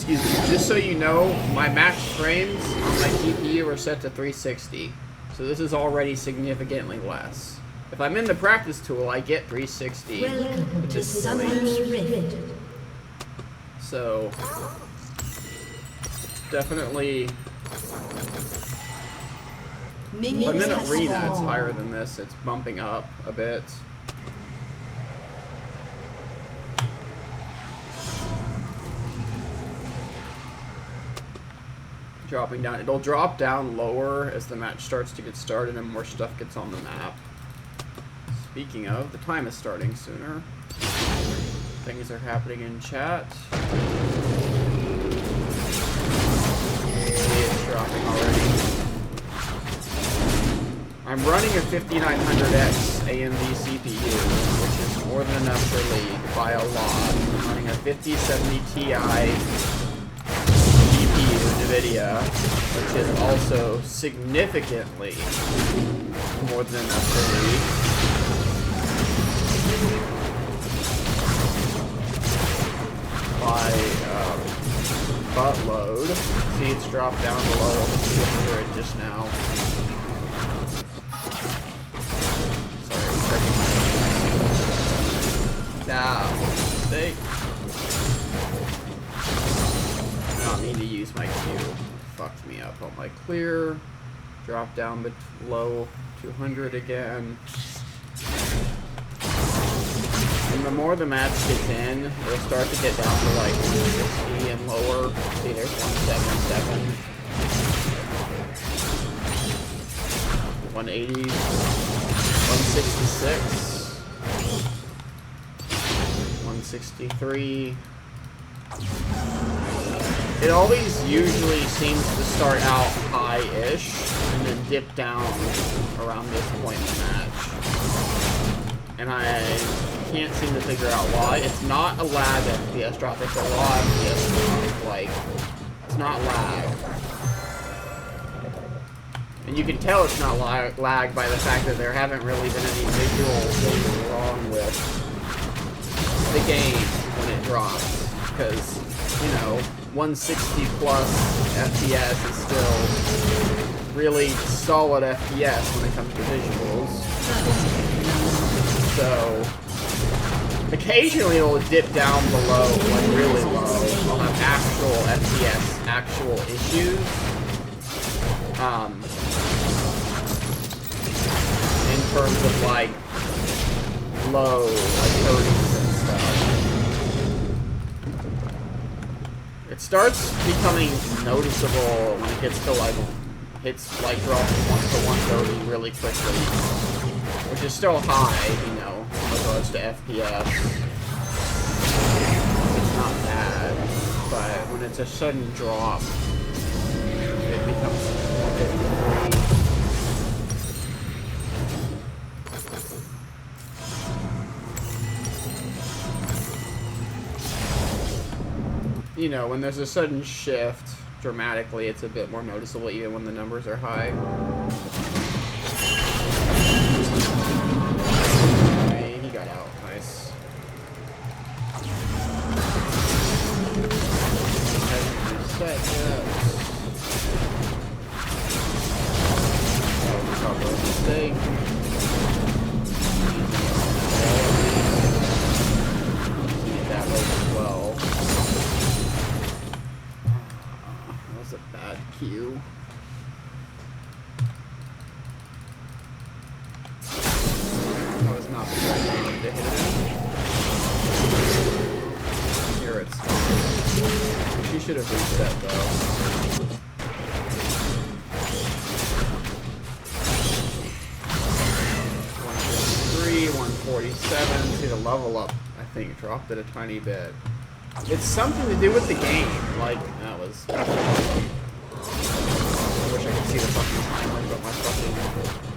excuse me, just so you know, my max frames on my GPU are set to 360. So this is already significantly less. If I'm in the practice tool, I get 360, which is silly. So, definitely, if I'm in arena, it's higher than this. It's bumping up a bit. Dropping down. It'll drop down lower as the match starts to get started and more stuff gets on the map. Speaking of, the time is starting sooner. Things are happening in chat. It's dropping already. I'm running a 5900X AMD CPU, which is more than enough for League by a lot. I'm running a 5070 Ti NVIDIA, which is also significantly more than enough for League. By buttload. See, it's dropped down below 200 just now. Sorry, I'm checking my... Nah, mistake. I don't need to use my Q. Fucked me up on my clear. Drop down below 200 again. And the more the match gets in, it'll start to get down to like 160 and lower. See, there's 177. 180. 166. 163. It always usually seems to start out high-ish and then dip down around this point in the match. And I can't seem to figure out why. It's not a lag FPS drop, it's a raw FPS drop. Like, it's not lag. And you can tell it's not lag by the fact that there haven't really been any visual things wrong with the game when it drops. Because, you know, 160 plus FPS is still really solid FPS when it comes to visuals. So, occasionally it'll dip down below, like really low. I'll have actual FPS, actual issues. In terms of like low, like 30s and stuff. It starts becoming noticeable when it gets to like, hits like drops 1 to 130 really quickly. Which is still high, you know, in regards to FPS. It's not bad, but when it's a sudden drop, it becomes 153. You know, when there's a sudden shift dramatically, it's a bit more noticeable even when the numbers are high. He got out. Nice. Reset, yes. Oh, proper mistake. That way as well. That was a bad cue. That was not the right moment to hit it. Here it's fine. She should have reset though. 147. See the level up, I think, dropped it a tiny bit. It's something to do with the game. Like, that was... I wish I could see the fucking timer, but my fucking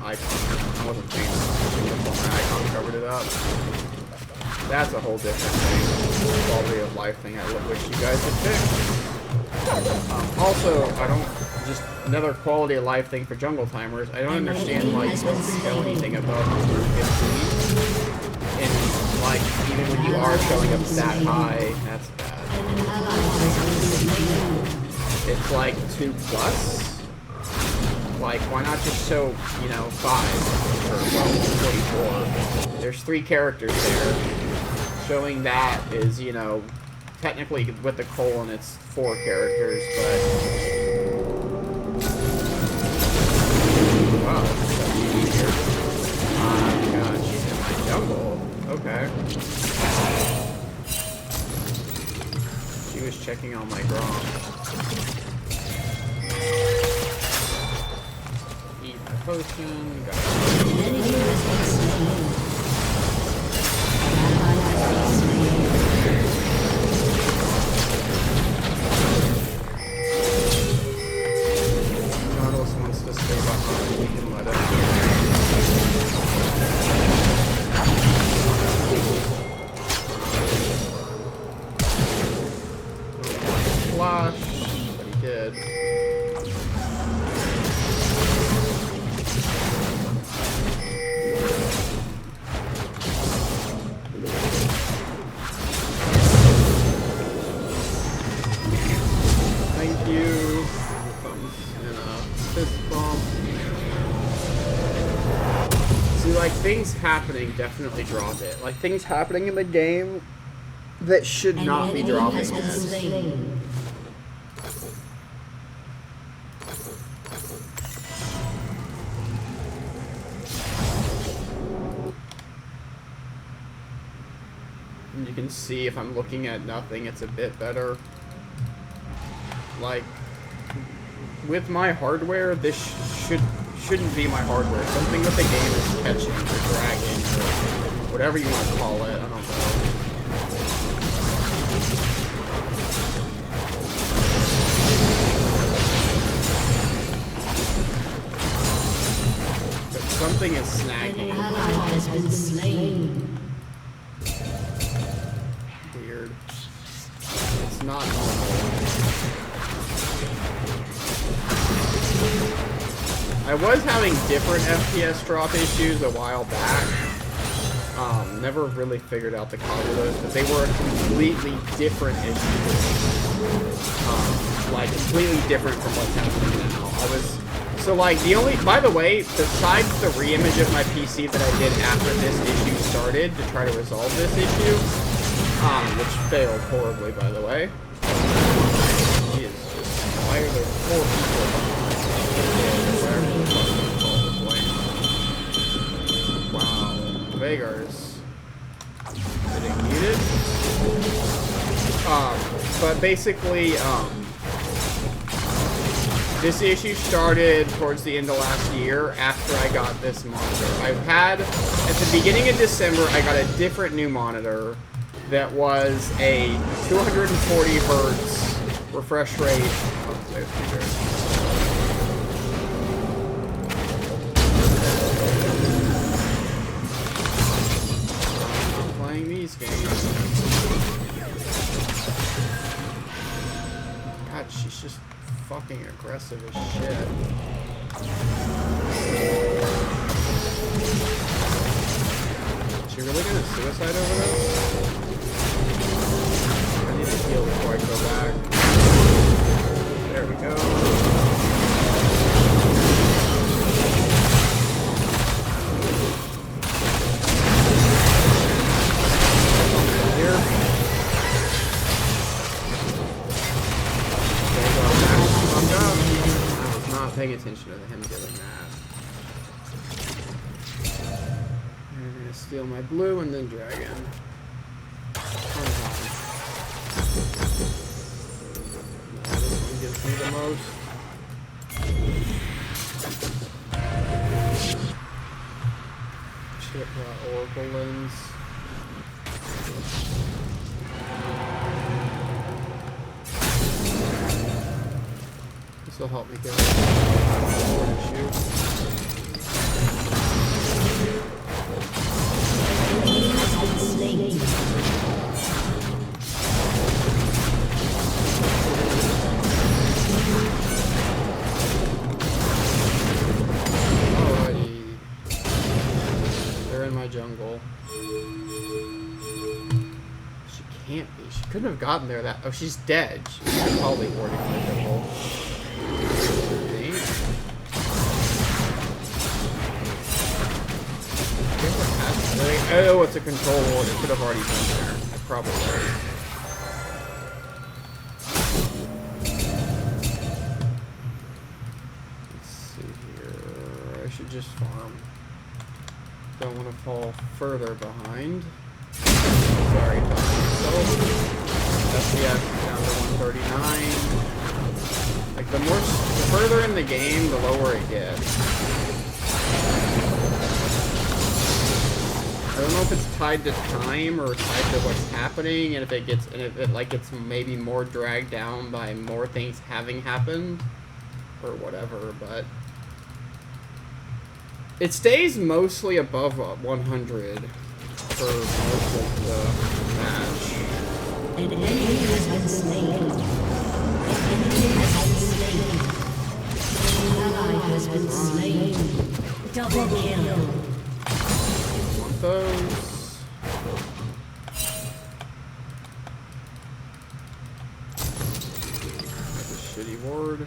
icon... I wasn't paying attention. My icon covered it up. That's a whole different thing. Quality of life thing I wish you guys would fix. Also, I don't... Just another quality of life thing for jungle timers. I don't understand why you don't show anything above 250. And, like, even when you are showing up that high, that's bad. like 2+? Like, why not just show, you know, 5 or well, 44? There's 3 characters there. Showing that is, you know, technically with the colon it's 4 characters, but wow, that's easier. Oh god, she's in my jungle. Okay. She was checking on my Grom. Eat my potion, got it. Nautilus wants to stay behind, we can let him. Flash, but he did. Thank you. Comes in a fist bump. See, like, things happening definitely drop it. Like, things happening in the game that should not be dropping it. And you can see if I'm looking at nothing, it's a bit better. Like, with my hardware, this shouldn't be my hardware. Something with the game is catching or dragging or whatever you want to call it. I don't know. But something is snagging. An ally has been slain. Weird. It's not normal. I was having different FPS drop issues a while back. Never really figured out the cause of those, but they were a completely different issue. Like, completely different from what's happening now. So like, by the way, besides the re-image of my PC that I did after this issue started to try to resolve this issue, which failed horribly, by the way. Jesus, why are there 4 people behind? Wow, Vagar's getting muted. But basically, this issue started towards the end of last year after I got this monitor. at the beginning of December, I got a different new monitor that was a 240 hertz refresh rate. Oh, there's the these games. God, she's just fucking aggressive as shit. Is she really gonna suicide over this? I need to heal before I go back. There we go. Paying attention to him doing that. I'm gonna steal my blue and then dragon. This one gives me the most. Shit, Oracle lens. This will help me get it. Alrighty. They're in my jungle. She can't be. She couldn't have gotten there that... Oh, she's dead. She's probably boarding miserable. Oh, it's a control ward. It could have already been there. It probably was. Let's see here. I should just farm. Don't want to fall further behind. Sorry, FPS down to 139. Like the further in the game, the lower it gets. I don't know if it's tied to time or tied to what's happening, and if it gets, and if it like gets maybe more dragged down by more things having happened, or whatever. But it stays mostly above 100 for most of the match. An enemy has been slain. An enemy has been slain. An ally has been slain. Double kill. Those. That's a shitty ward.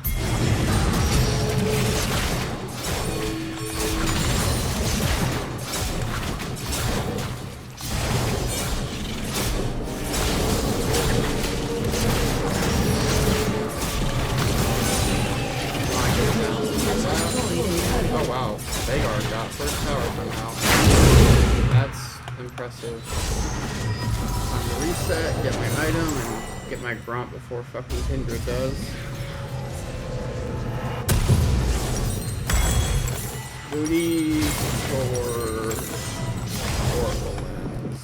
Oh wow, Vagar got first tower somehow. That's impressive. Time to reset, get my item, and get my grunt before fucking Kindred does. Booty for Oracle Lens.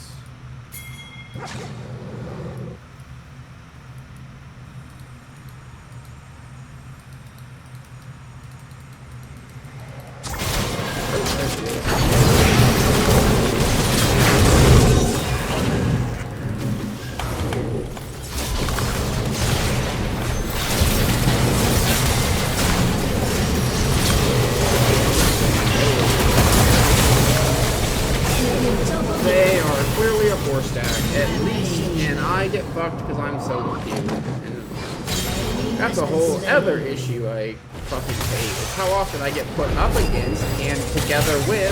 They are clearly a 4-stack, at least, and I get fucked because I'm so cute. And that's a whole other issue I fucking hate, is how often I get put up against and together with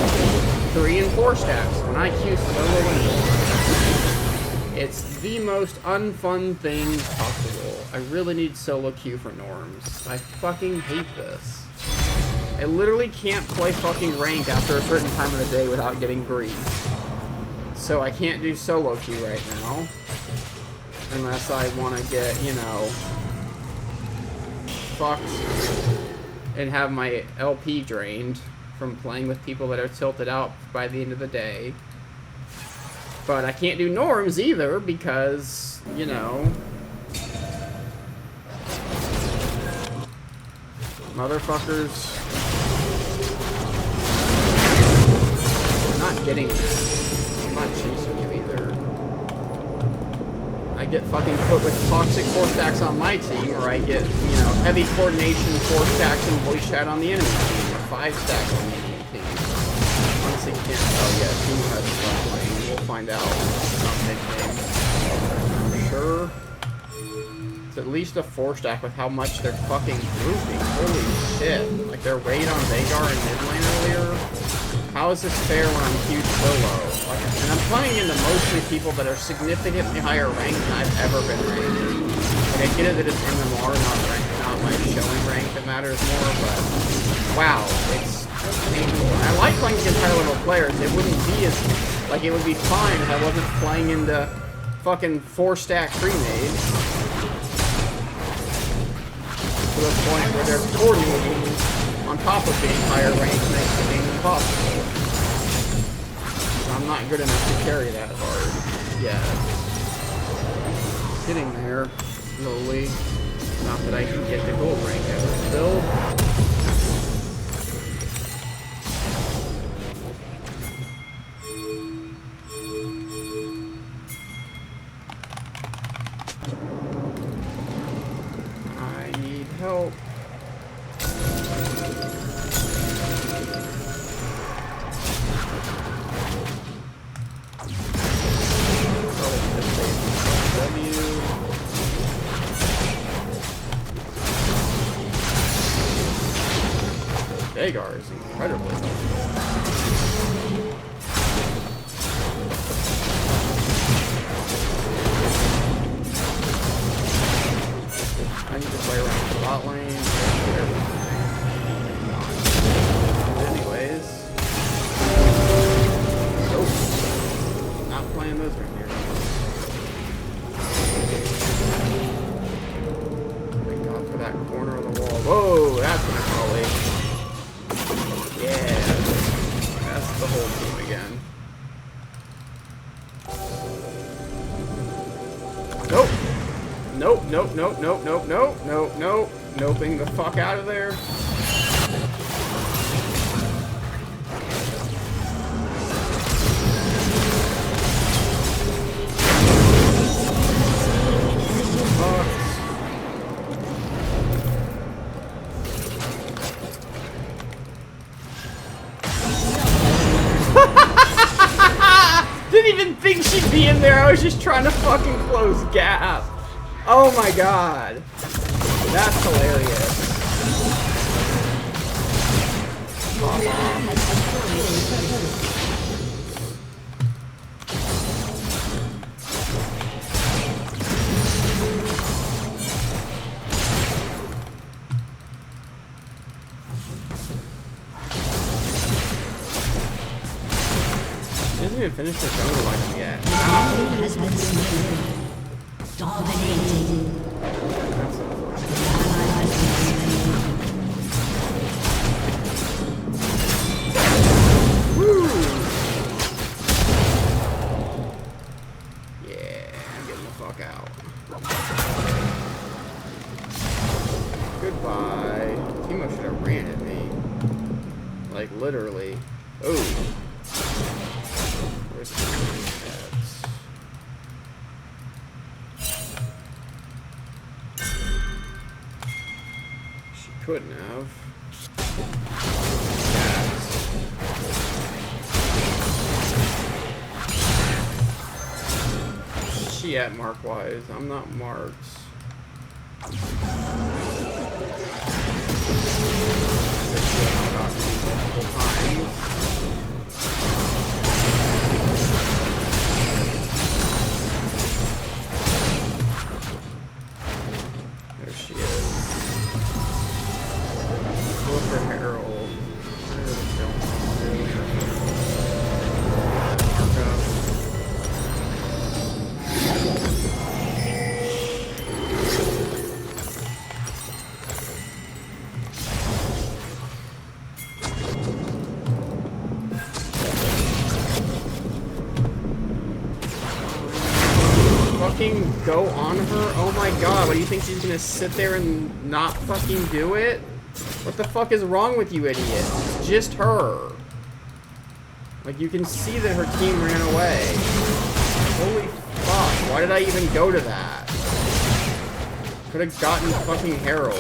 3 and 4 stacks when I queue solo and it's the most unfun thing possible. I really need solo queue for norms. I fucking hate this. I literally can't play fucking ranked after a certain time of the day without getting griefed. So I can't do solo queue right now. Unless I want to get, you know, fucked and have my LP drained from playing with people that are tilted out by the end of the day. But I can't do norms either because, you know, motherfuckers are not getting this. I'm not chasing you either. I get fucking put with toxic 4 stacks on my team, or I get, you know, heavy coordination 4 stacks and voice chat on the enemy team, or 5 stacks on the enemy team. Honestly, can't tell yet. Who has fun playing? We'll find out. Not mid-game. For sure. It's at least a 4 stack with how much they're fucking grouping. Holy shit. Like their raid on Vagar and mid lane earlier. How is this fair when I'm huge solo? Like, and I'm playing into mostly people that are significantly higher ranked than I've ever been ranked. Like, I get it that it's MMR, not my showing rank that matters more, but wow, it's painful. I like playing against higher level players. It wouldn't be as, like, it would be fine if I wasn't playing into fucking 4 stack pre-mades. To the point where they're coordinating on top of being higher ranked makes it impossible. I'm not good enough to carry that hard yet. Getting there slowly. Not that I can get the gold rank ever still. I need help. Dagar is incredibly helpful. I need to play around the bot lane. Anyways. Nope. Not playing those right here. Thank God for that corner of the wall. Whoa, that's gonna probably. Yeah. That's the whole team again. Nope. Nope, nope, nope, nope, nope, nope, nope, nope. Noping the fuck out of there. Didn't even think she'd be in there. I was just trying to fucking close gap. Oh my god. That's hilarious. She hasn't even finished the jungle lineup yet. Has been slain. Dominating. That's unfortunate. Woo! Yeah, I'm getting the fuck out. Goodbye. Timo should have ran at me. Like, literally. Oh. Where's the cats? She couldn't have. Cats. She at mark-wise. I'm not marked. Multiple times. There she is. Look for Harold. Fucking go on her? Oh my god, what do you think she's gonna sit there and not fucking do it? What the fuck is wrong with you, idiot? It's just her. Like, you can see that her team ran away. Holy fuck, why did I even go to that? Could have gotten fucking Harold.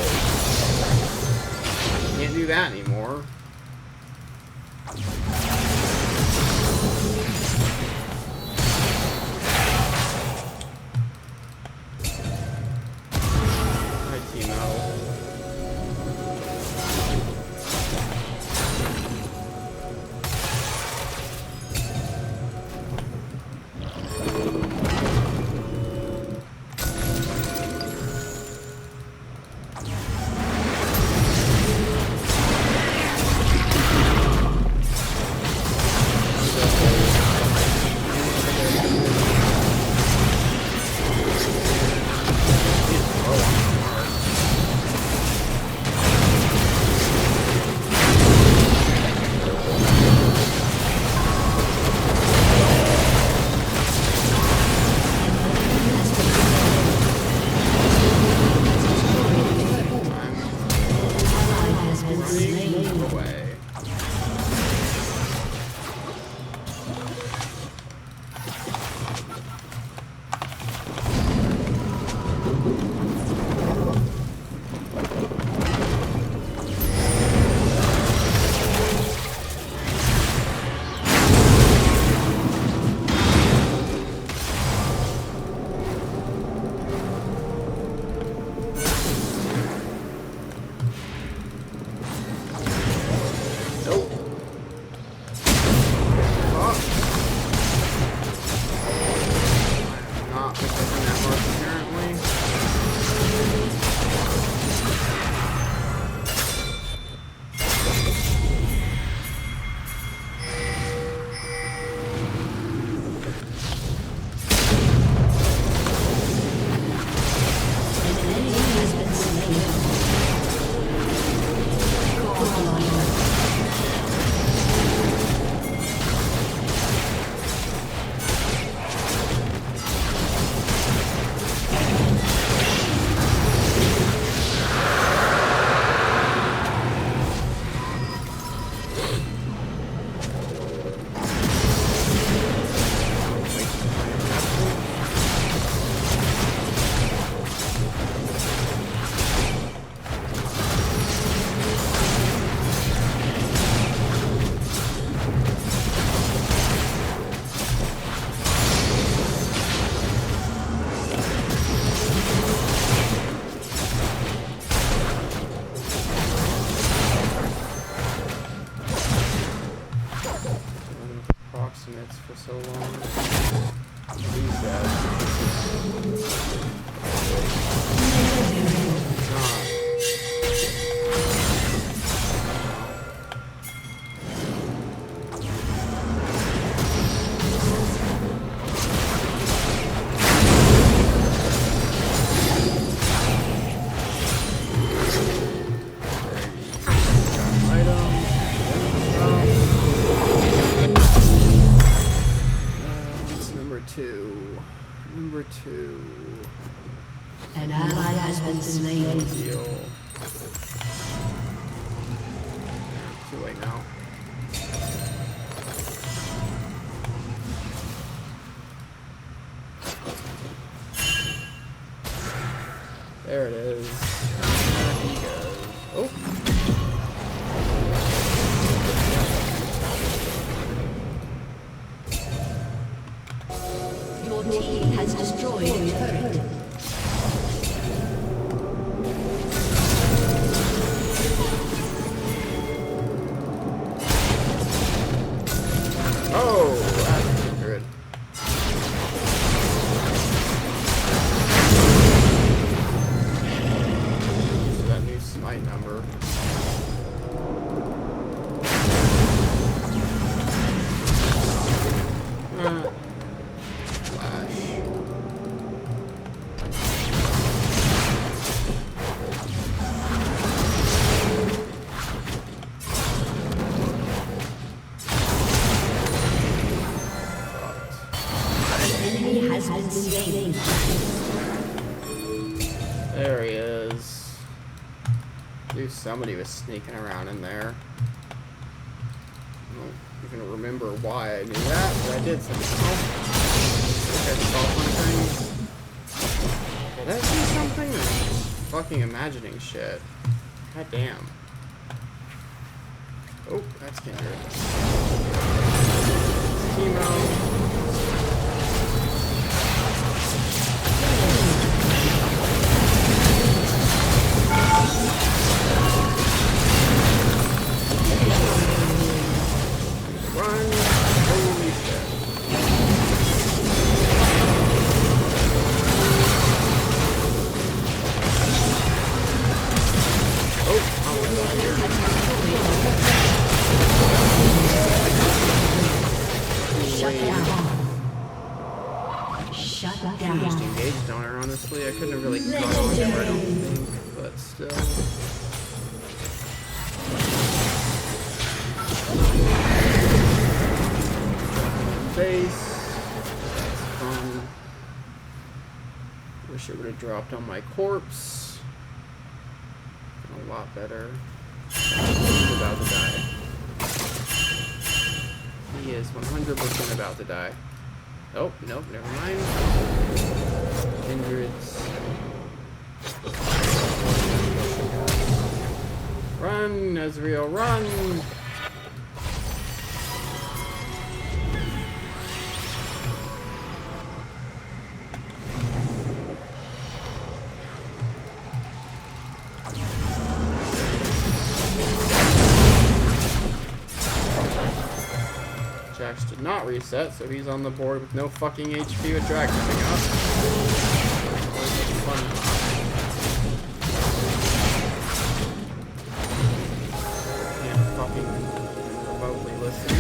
Can't do that anymore. so long. He's dead. Number two. An ally has been slain. Deal. Too late now. There it is. There he goes. Oh. Your team has destroyed a turret. Oh, that's good. So that new smite number. There he is. Knew somebody was sneaking around in there. I don't even remember why I knew that, but I did somehow. I think I saw something. Did I see something? Or just fucking imagining shit? God damn. Oh, that's Kindred. Chemo. Run! Holy shit. Oh, I'm over here. Shut Just down. engaged on her, honestly. I couldn't have really gone on her, I don't think, but still. Face. That's fun. Wish it would have dropped on my corpse. A lot better. He's about to die. He is 100% about to die. Oh, nope, never mind. Kindreds. Run, Ezreal, run! Jax did not reset, so he's on the board with no fucking HP with Drax coming up. Always fun. Can't fucking remotely listen.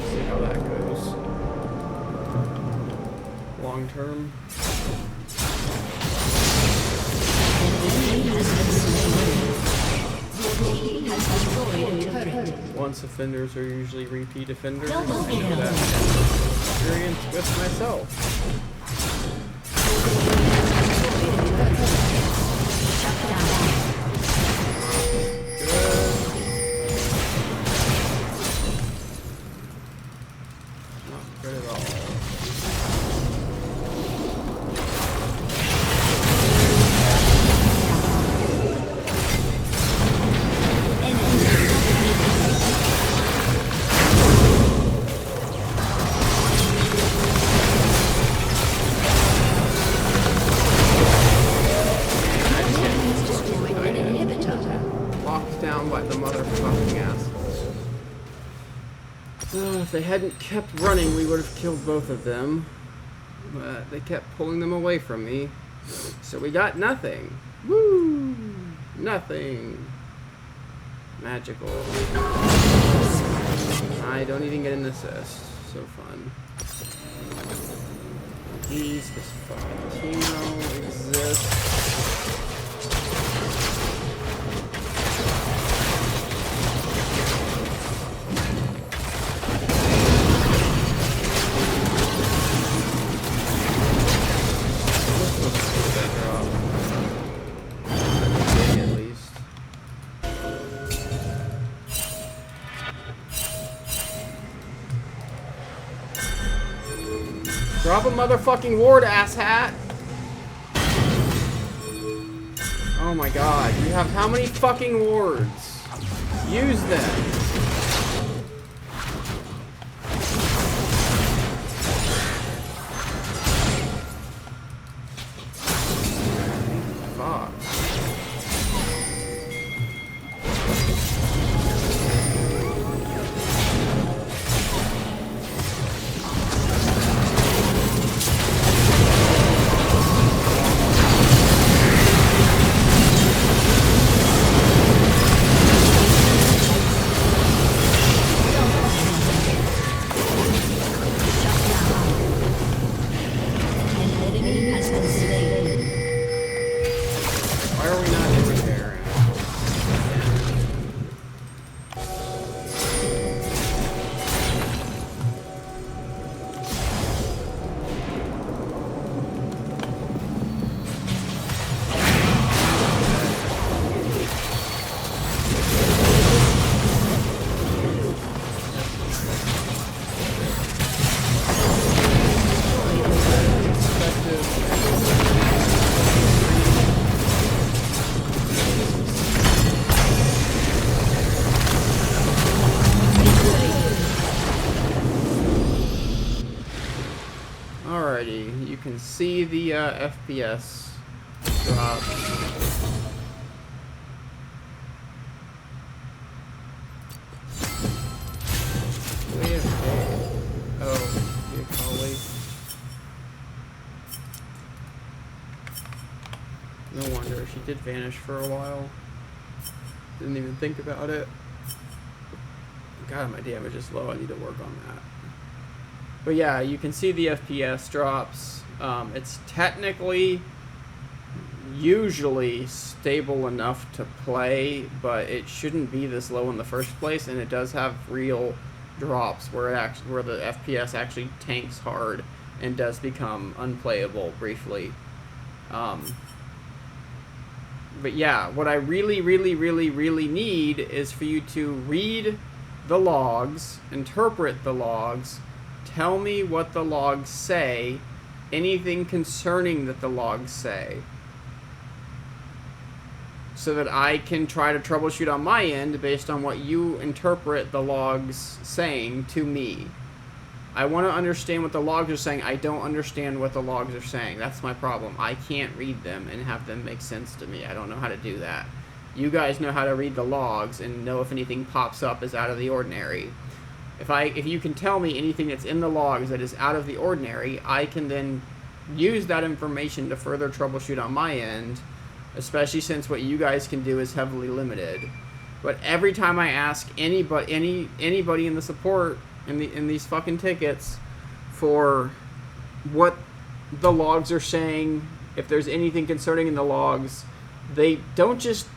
See how that goes. Long term. Once offenders are usually repeat offenders. I know that experience with myself. Not good at all. If they hadn't kept running, we would have killed both of them. But they kept pulling them away from me. So we got nothing. Woo! Nothing. Magical. I don't even get an assist. So fun. These, this fucking Tino exists. Drop a motherfucking ward, asshat! Oh my god, you have how many fucking wards? Use them! Fuck. You can see the FPS drop. No wonder she did vanish for a while. Didn't even think about it. God, my damage is low. I need to work on that. But yeah, you can see the FPS drops. It's technically usually stable enough to play, but it shouldn't be this low in the first place, and it does have real drops where the FPS actually tanks hard and does become unplayable briefly. But yeah, what I really need is for you to read the logs, interpret the logs, tell me what the logs say, anything concerning that the logs say, so that I can try to troubleshoot on my end based on what you interpret the logs saying to me. I want to understand what the logs are saying. I don't understand what the logs are saying. That's my problem. I can't read them and have them make sense to me. I don't know how to do that. You guys know how to read the logs and know if anything pops up as out of the ordinary. If you can tell me anything that's in the logs that is out of the ordinary, I can then use that information to further troubleshoot on my end, especially since what you guys can do is heavily limited. But every time I ask anybody in the support in these fucking tickets for what the logs are saying, if there's anything concerning in the logs, they don't just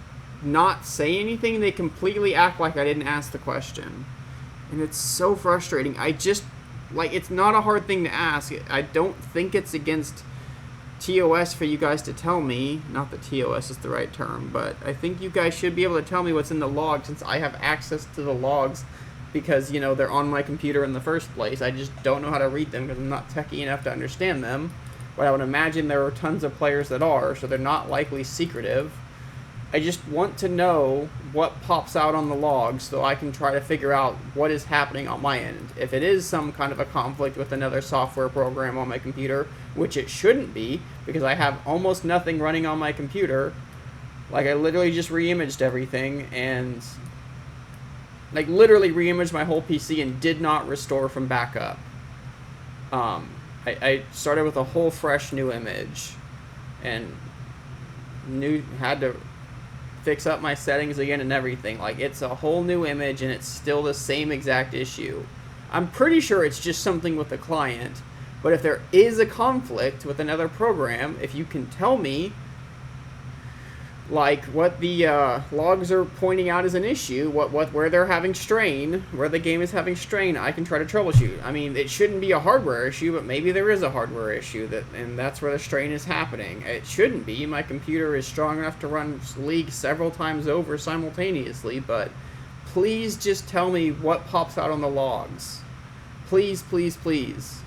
not say anything, they completely act like I didn't ask the question. And it's so frustrating. I just, like, it's not a hard thing to ask. I don't think it's against TOS for you guys to tell me. Not that TOS is the right term, but I think you guys should be able to tell me what's in the log, since I have access to the logs because, you know, they're on my computer in the first place. I just don't know how to read them because I'm not techie enough to understand them. But I would imagine there are tons of players that are, so they're not likely secretive. I just want to know what pops out on the logs so I can try to figure out what is happening on my end. If it is some kind of a conflict with another software program on my computer, which it shouldn't be, because I have almost nothing running on my computer. Like, I literally just re-imaged everything, and like literally re-imaged my whole PC and did not restore from backup. I started with a whole fresh new image and had to fix up my settings again and everything. Like, it's a whole new image and it's still the same exact issue. I'm pretty sure it's just something with the client, but if there is a conflict with another program, if you can tell me like what the logs are pointing out as an issue, where they're having strain, where the game is having strain, I can try to troubleshoot. I mean, it shouldn't be a hardware issue, but maybe there is a hardware issue, and that's where the strain is happening. It shouldn't be. My computer is strong enough to run League several times over simultaneously, but please just tell me what pops out on the logs. Please, please, please.